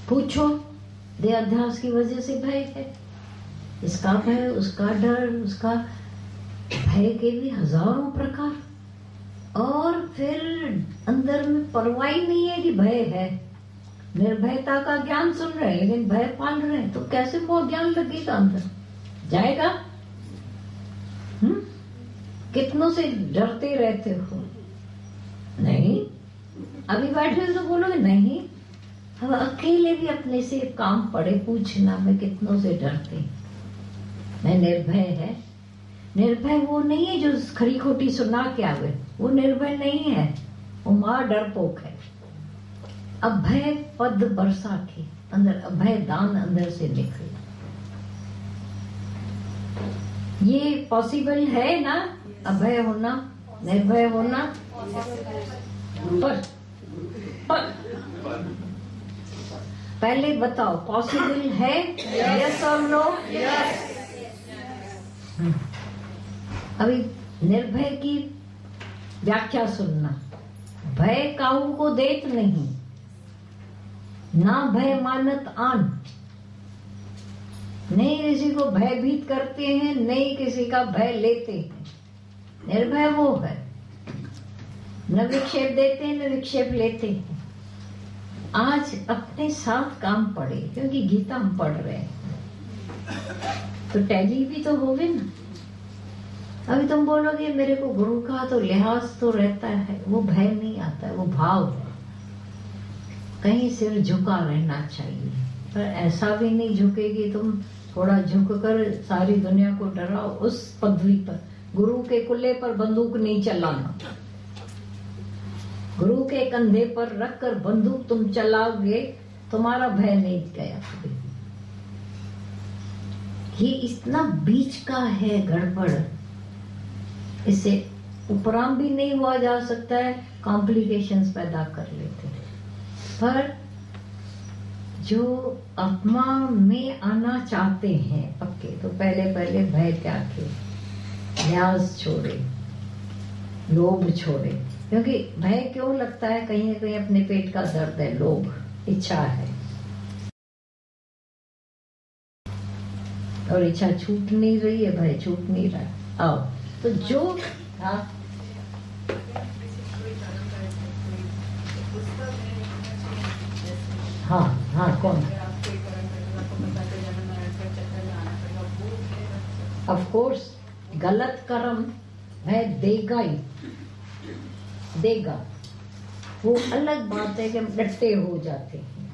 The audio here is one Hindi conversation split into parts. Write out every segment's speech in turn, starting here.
पूछो, देहाध्यास की वजह से भय है। इसका भय, उसका डर, उसका भय के भी हजारों प्रकार। और फिर अंदर में परवाह ही नहीं है कि भय है। निर्भयता का ज्ञान सुन रहे हैं लेकिन भय पाल रहे हैं, तो कैसे वो ज्ञान लगेगा, अंदर जाएगा? कितनों से डरते रहते हो? नहीं, अभी बैठे हो तो बोलोगे नहीं। अब अकेले भी अपने से काम पड़े पूछना, मैं कितनों से डरते, मैं निर्भय है। निर्भय वो नहीं है जो खरी खोटी सुना के आवे, वो निर्भय नहीं है, वो मां डरपोक है। अभय पद बरसा के अंदर, अभय दान अंदर से निकले। ये पॉसिबल है ना, अभय होना, निर्भय होना? पर पहले बताओ, पॉसिबल है? यस और नो? अभी निर्भय की व्याख्या सुनना। भय काहू को देत नहीं, ना भय मानत आन। नहीं किसी को भयभीत करते हैं, नहीं किसी का भय लेते हैं। निर्भय वो है, न विक्षेप देते हैं, न विक्षेप लेते हैं। आज अपने साथ काम पड़े, क्योंकि गीता हम पढ़ रहे हैं, तो टैली भी तो होगे ना। अभी तुम बोलोगे मेरे को गुरु का तो लिहाज तो रहता है, वो भय नहीं आता है, वो भाव है। कहीं सिर झुका रहना चाहिए, पर ऐसा भी नहीं झुके कि तुम थोड़ा झुककर सारी दुनिया को डराओ। उस पदवी पर, गुरु के कुल्ले पर बंदूक नहीं चलाना। गुरु के कंधे पर रखकर बंदूक तुम चलाओगे, तुम्हारा भय नहीं गया कभी। ये इतना बीच का है गड़बड़, इससे उपराम भी नहीं हुआ जा सकता है, कॉम्प्लिकेशंस पैदा कर लेते हैं। पर जो आत्मा में आना चाहते हैं पक्के, तो पहले पहले भय त्याग के, न्यास छोड़े, लोभ छोड़े। क्योंकि भय क्यों लगता है? कहीं ना कहीं अपने पेट का दर्द है, लोभ, इच्छा है, और इच्छा छूट नहीं रही है, भय छूट नहीं रहा है। आओ तो जो हाँ कौन? ऑफ कोर्स गलत कर्म भय देगा ही देगा। वो अलग बात है कि हम डटे हो जाते हैं,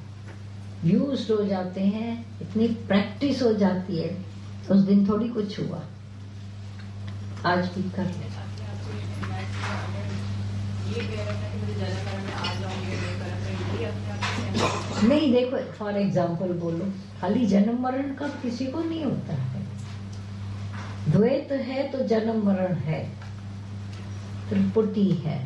यूज्ड हो जाते हैं, इतनी प्रैक्टिस हो जाती है, उस दिन थोड़ी कुछ हुआ, आज भी कर ले। नहीं देखो, फॉर एग्जाम्पल बोलो, खाली जन्म मरण का किसी को नहीं होता है। द्वैत है तो जन्म मरण है, त्रिपुटी है।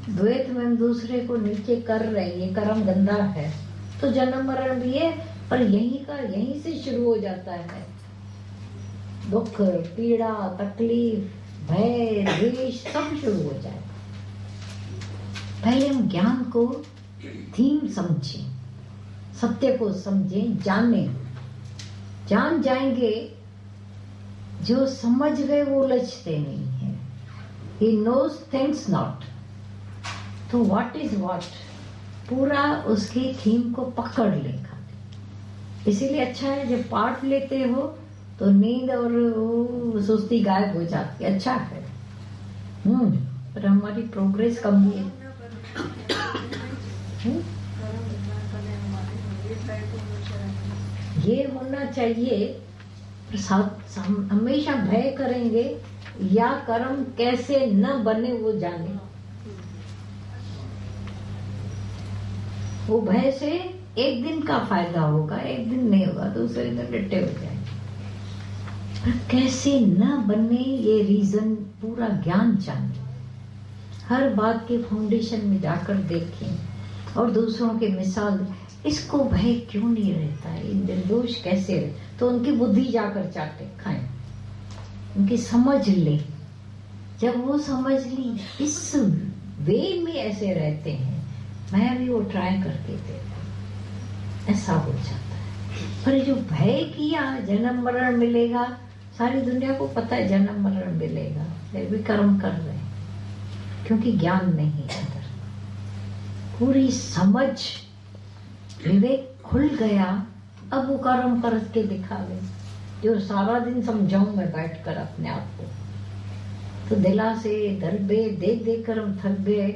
द्वैत में हम दूसरे को नीचे कर रहे हैं, ये कर्म गंदा है, तो जन्म मरण भी है। पर यहीं से शुरू हो जाता है दुख, पीड़ा, तकलीफ, भय, द्वेष, सब शुरू हो जाए। पहले हम ज्ञान को थीम समझें, सत्य को समझें, जान जाएंगे। जो समझ गए वो उलझते नहीं है। He knows things not, तो what is what पूरा उसकी थीम को पकड़ लेगा। इसीलिए अच्छा है जब पाठ लेते हो तो नींद और सुस्ती गायब हो जाती है, अच्छा है। पर हमारी प्रोग्रेस कम हुई। ये होना चाहिए, हमेशा भय करेंगे या कर्म कैसे न बने वो जाने। वो भय से एक दिन का फायदा होगा, एक दिन नहीं होगा, दूसरे दिन डटे हो जाएंगे। पर कैसे न बने ये रीजन पूरा ज्ञान चाहिए। हर बात के फाउंडेशन में जाकर देखें और दूसरों के मिसाल, इसको भय क्यों नहीं रहता है, निर्दोष कैसे रहे, तो उनकी बुद्धि जाकर चाटे खाएं, उनकी समझ ले। जब वो समझ ली इस वे में ऐसे रहते हैं, मैं भी वो ट्राई करके देखा, ऐसा हो जाता है। पर जो भय किया जन्म मरण मिलेगा, सारी दुनिया को पता है जन्म मरण मिलेगा, फिर भी कर्म कर रहे हैं क्योंकि ज्ञान नहीं है अंदर। पूरी समझ विवेक खुल गया, अब वो कर्म करके दिखावे। जो सारा दिन समझाऊं मैं बैठ कर अपने आप को, तो दिला से दरबे देख देख कर हम थक गए।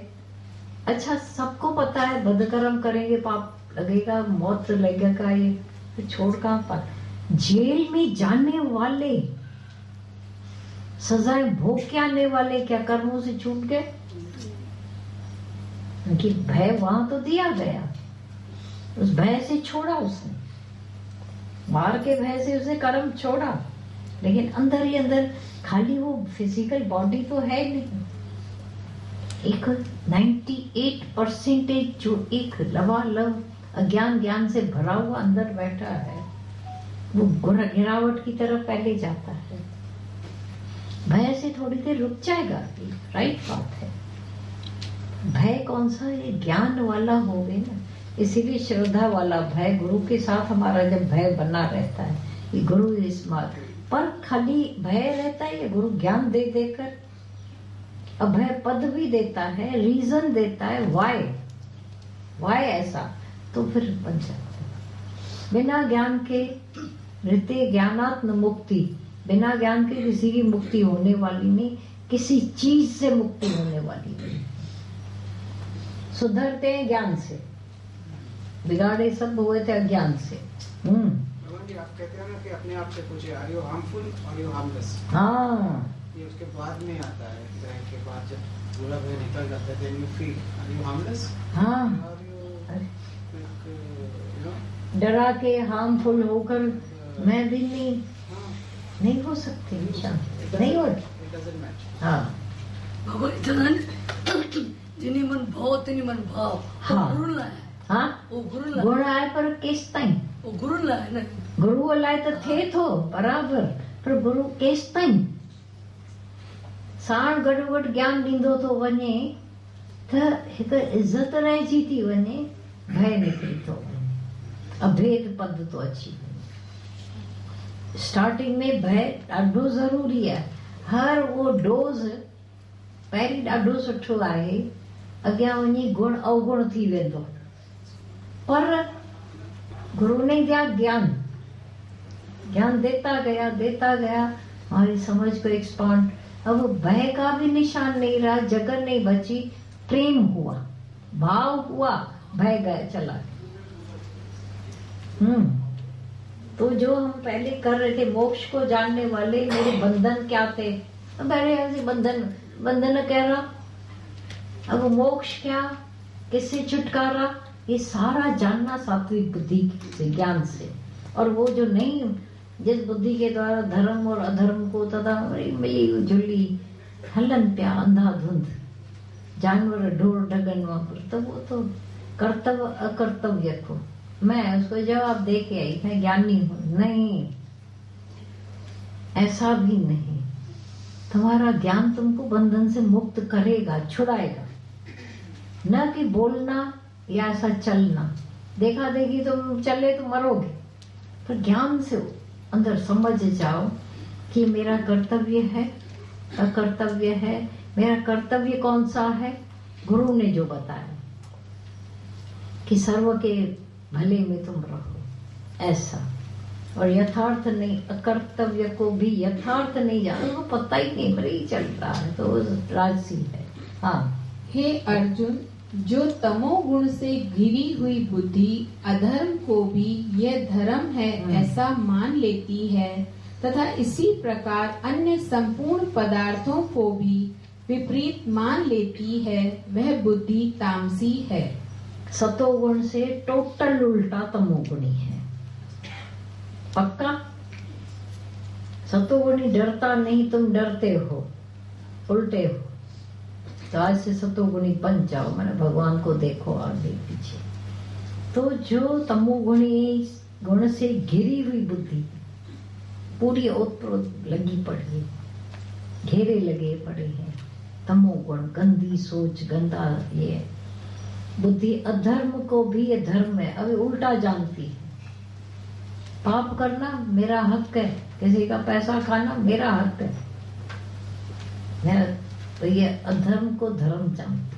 अच्छा सबको पता है बदकर्म करेंगे पाप लगेगा, मौत लगेगा, ये तो छोड़ कहाँ पर। जेल में जाने वाले, सजाएं भोग के आने वाले क्या कर्मों से छूट गए? उनकी भय वहां तो दिया गया, उस भय से छोड़ा उसने, मार के भय से उसने कर्म छोड़ा, लेकिन अंदर ही अंदर खाली वो फिजिकल बॉडी तो है नहीं। एक 98% जो एक लवालब अज्ञान ज्ञान से भरा हुआ अंदर बैठा है, वो गिरावट की तरफ पहले जाता है। भय से थोड़ी देर रुक जाएगा, राइट बात है। भय कौन सा? ये ज्ञान वाला हो गए ना, इसीलिए श्रद्धा वाला भय। गुरु के साथ हमारा जब भय बना रहता है, ये गुरु इस बात पर खाली भय रहता है, ये गुरु ज्ञान दे देकर अभय पद भी देता है, रीजन देता है, वाई ऐसा, तो फिर बन जाता है। बिना ज्ञान के ऋते ज्ञानात्म मुक्ति, बिना ज्ञान के किसी की मुक्ति होने वाली नहीं, किसी चीज से मुक्ति होने वाली नहीं। सुधरते हैं ज्ञान से, बिगाड़े सब हुए थे अज्ञान से। आप कहते हैं ना कि अपने आप से पूछे, आर यू हार्मफुल और यू हार्मलेस। हाँ, ये उसके बाद में आता है, ग्रहण के बाद जब पूरा भय निकल जाता है, then you feel, are you harmless? हाँ, डरा के हार्मफुल होकर मैं भी नहीं हो सकती, नहीं हो। हाँ, भगवान जिन्हें मन भाव तिन्हें मन भाव। हाँ, गुरु लाए। हाँ, वो गुरु लाए। गुरु आए पर किस टाइम? वो गुरु लाए ना। गुरु लाए तो थे तो बराबर, पर गुरु किस टाइम? साण गॾोगॾु ज्ञान ॾींदो थो वञे त हिकु इज़त रहिजी थी वञे, भय निकिरी थो वञे, अभेद पद तो अची वञे। स्टार्टिंग में भय ॾाढो ज़रूरी आहे। हर वो डोज़ पहिरीं ॾाढो सुठो आहे, अॻियां वञी गुण अवगुण थी वेंदो, पर गुरु ने दिया ज्ञान, ज्ञान देता गया हमारी समझ को एक्सपांड। अब भय का भी निशान नहीं रहा, जगन नहीं बची, प्रेम हुआ, भाव हुआ, भय गया चला। तो जो हम पहले कर रहे थे, मोक्ष को जानने वाले, मेरे बंधन क्या थे, पहले ऐसे बंधन कह रहा, अब मोक्ष क्या, किससे छुटकारा, ये सारा जानना सात्विक बुद्धि से, ज्ञान से। और वो जो नहीं, जिस बुद्धि के द्वारा धर्म और अधर्म को तथा मिली जुली हलन प्या अंधाधुंध, जानवर ढोर ढगन वहां, तो वो तो कर्तव्य अकर्तव्य को मैं उसको जवाब दे के आई, मैं ज्ञानी हूं, नहीं, ऐसा भी नहीं। तुम्हारा ज्ञान तुमको बंधन से मुक्त करेगा, छुड़ाएगा, न कि बोलना या ऐसा चलना। देखा देखी तुम चले तो मरोगे, पर ज्ञान से अंदर समझ जाओ कि मेरा कर्तव्य है, अकर्तव्य है। मेरा कर्तव्य कौन सा है? गुरु ने जो बताया कि सर्व के भले में तुम रहो, ऐसा। और यथार्थ नहीं, अकर्तव्य को भी यथार्थ नहीं जाना, वो पता ही नहीं, पर ही चल रहा है, तो वो राजसी है। हाँ, हे अर्जुन, जो तमोगुण से घिरी हुई बुद्धि अधर्म को भी यह धर्म है ऐसा मान लेती है, तथा इसी प्रकार अन्य संपूर्ण पदार्थों को भी विपरीत मान लेती है, वह बुद्धि तामसी है। सतोगुण से टोटल उल्टा तमोगुणी है, पक्का। सतोगुणी डरता नहीं, तुम डरते हो, उल्टे हो। तो आज से सतोगुणी बन जाओ, मैंने भगवान को देखो आगे पीछे। तो जो तमोगुणी गुण से घिरी हुई बुद्धि पूरी ओतप्रोत लगी पड़ी, घेरे लगे पड़े हैं, तमोगुण, गंदी सोच, गंदा ये, बुद्धि अधर्म को भी ये धर्म है अभी उल्टा जानती है। पाप करना मेरा हक है, किसी का पैसा खाना मेरा हक है, तो ये अधर्म को धर्म जानती,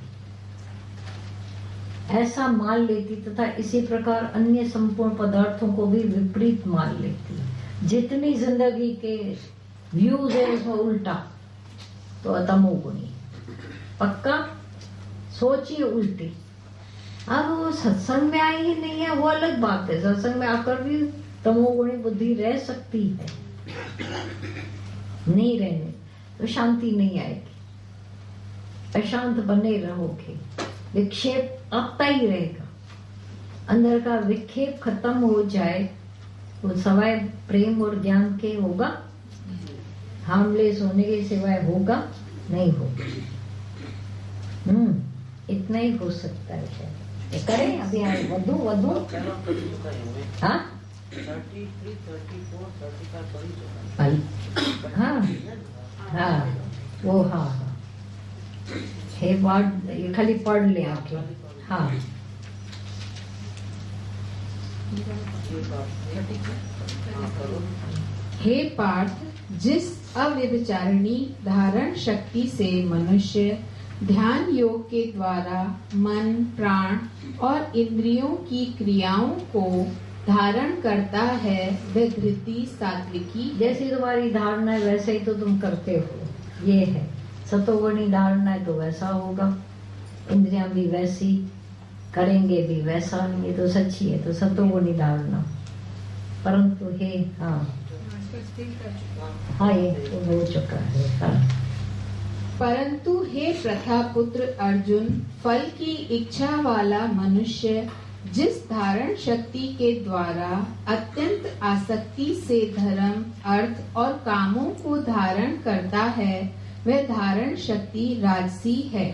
ऐसा मान लेती तथा इसी प्रकार अन्य संपूर्ण पदार्थों को भी विपरीत मान लेती। जितनी जिंदगी के व्यूज है उसमें उल्टा, तो तमोगुणी पक्का सोचिए उल्टी। अब वो सत्संग में आई ही नहीं है वो अलग बात है, सत्संग में आकर भी तमोगुणी बुद्धि रह सकती है, नहीं रहने तो शांति नहीं आएगी, अशांत बने रहोगे, विक्षेप आता ही रहेगा। अंदर का विक्षेप खत्म हो जाए तो सवाए प्रेम और ज्ञान के होगा, हार्मलेस होने के सिवाय होगा नहीं होगा। इतना ही हो सकता है शायद। ये करें अभी आए वधु वधु हाँ 33, 34, 35 पढ़ी चुका है। हाँ हाँ वो हाँ हे बात ये खाली पढ़ ले आके। हाँ हे पार्थ, जिस अव्यभिचारिणी धारण शक्ति से मनुष्य ध्यान योग के द्वारा मन, प्राण और इंद्रियों की क्रियाओं को धारण करता है, वह धृति सात्विकी। जैसी तुम्हारी धारणा है वैसे ही तो तुम करते हो, ये है। सतोगुणी धारणा है तो वैसा होगा, इंद्रियां भी वैसी करेंगे भी वैसा, ये तो सच्ची है, तो सतोगुणी धारणा। परंतु हे हाँ ये तो हो चुका है। हाँ। परंतु हे प्रथा पुत्र अर्जुन, फल की इच्छा वाला मनुष्य जिस धारण शक्ति के द्वारा अत्यंत आसक्ति से धर्म, अर्थ और कामों को धारण करता है, वह धारण शक्ति राजसी है।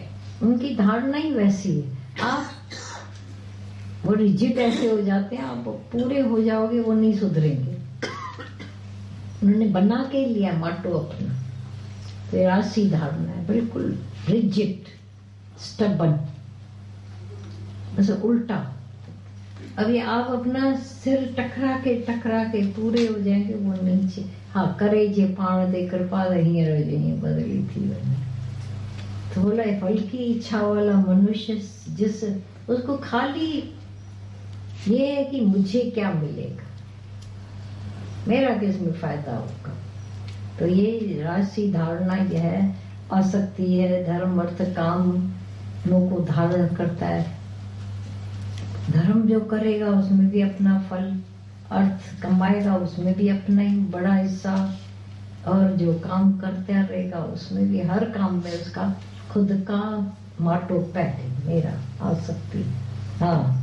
उनकी धारणा ही वैसी है। आप वो रिजिड ऐसे हो जाते हैं, आप पूरे हो जाओगे वो नहीं सुधरेंगे। उन्होंने बना के लिया माटो अपना, तो राशि धारणा है, बिल्कुल रिजिड स्टबन, बस उल्टा। अभी आप अपना सिर टकरा के पूरे हो जाएंगे वो नीचे। हाँ करे जे पाण दे कृपा हींअर जी बदली थी वञे। तो बोला फल की इच्छा वाला मनुष्य जिस उसको खाली ये है कि मुझे क्या मिलेगा, मेरा किसमें फायदा होगा। तो ये राशि धारणा यह है, आसक्ति है, धर्म अर्थ काम को धारण करता है। धर्म जो करेगा उसमें भी अपना फल, अर्थ कमाएगा उसमें भी अपना ही बड़ा हिस्सा, और जो काम करता रहेगा उसमें भी हर काम में उसका खुद का माटो पैट, मेरा आसक्ति। हाँ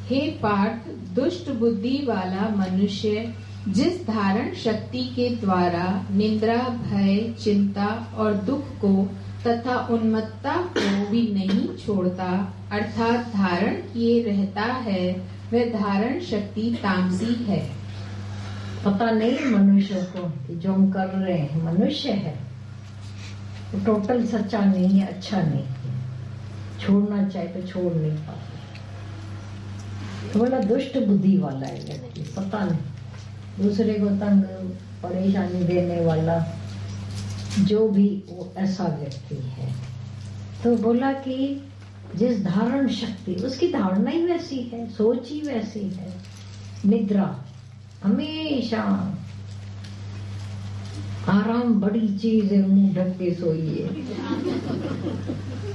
हे पार्थ, दुष्ट बुद्धि वाला मनुष्य जिस धारण शक्ति के द्वारा निंद्रा, भय, चिंता और दुख को तथा उन्मत्तता को भी नहीं छोड़ता, अर्थात धारण किए रहता है, वह धारण शक्ति तामसी है। पता नहीं मनुष्य को कि जो हम कर रहे हैं मनुष्य है, वो टोटल सच्चा नहीं है, अच्छा नहीं है, छोड़ना चाहे तो छोड़ नहीं पाते। तो बोला दुष्ट बुद्धि वाला है व्यक्ति, पता नहीं दूसरे को तंग परेशानी देने वाला जो भी, वो ऐसा व्यक्ति है। तो बोला कि जिस धारण शक्ति, उसकी धारणा ही वैसी है, सोच ही वैसी है। निद्रा, हमेशा आराम बड़ी चीज है, मुंह ढक के सोइए,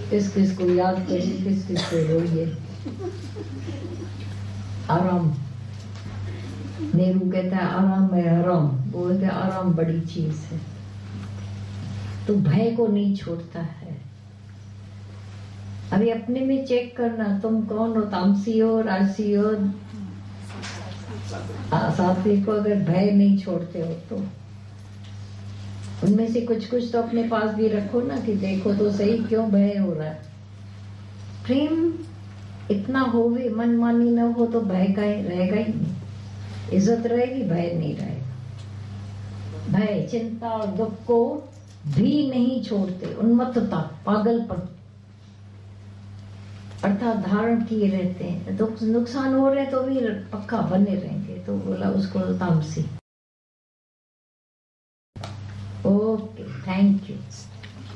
किस किस को याद करिए, किस किस को रोइए। आराम, नेहरू कहता है आराम है हराम, बोलते आराम बड़ी चीज है। तो भय को नहीं छोड़ता है। अभी अपने में चेक करना, तुम कौन हो, तामसी हो, राजसी हो, सात्विक को। अगर भय नहीं छोड़ते हो तो उनमें से कुछ कुछ तो अपने पास भी रखो ना, कि देखो तो सही क्यों भय हो रहा है। प्रेम इतना होवे, मनमानी न हो तो भय का रहेगा ही नहीं, इज्जत रहेगी, भय नहीं रहेगा। भय, चिंता और दुख को भी नहीं छोड़ते, उन्मत्तता, पागलपन। अर्थात धारण किए रहते हैं, तो नुकसान हो रहे हैं तो भी पक्का बने रहेंगे, तो बोला उसको तामसी। Okay, thank you.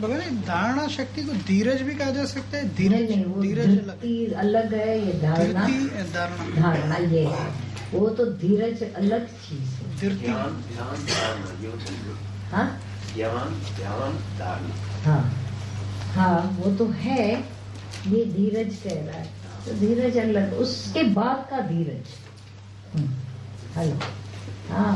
बोला नहीं, धारणा शक्ति को धीरज भी कहा जा सकता है। धीरज नहीं, वो धीरज धृति अलग है, ये धारणा धारणा ये है, वो तो धीरज अलग चीज है। धृति हाँ हाँ हाँ, वो तो है, ये धीरज कह रहा है, तो धीरज अलग, उसके बाद का धीरज। हेलो, हाँ